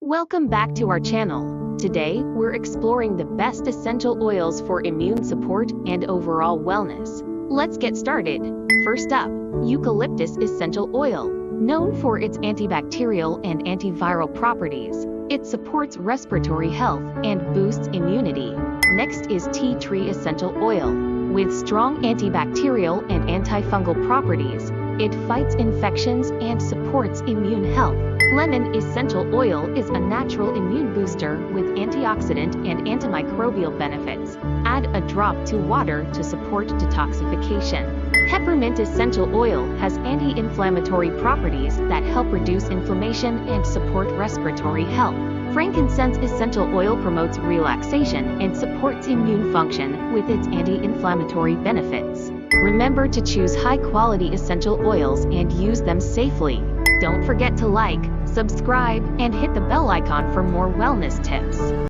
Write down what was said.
Welcome back to our channel. Today, we're exploring the best essential oils for immune support and overall wellness. Let's get started. First up, eucalyptus essential oil. Known for its antibacterial and antiviral properties, it supports respiratory health and boosts immunity. Next is tea tree essential oil. With strong antibacterial and antifungal properties, it fights infections and supports immune health. Lemon essential oil is a natural immune booster with antioxidant and antimicrobial benefits. Add a drop to water to support detoxification. Peppermint essential oil has anti-inflammatory properties that help reduce inflammation and support respiratory health. Frankincense essential oil promotes relaxation and supports immune function with its anti-inflammatory benefits. Remember to choose high-quality essential oils and use them safely. Don't forget to like, subscribe, and hit the bell icon for more wellness tips.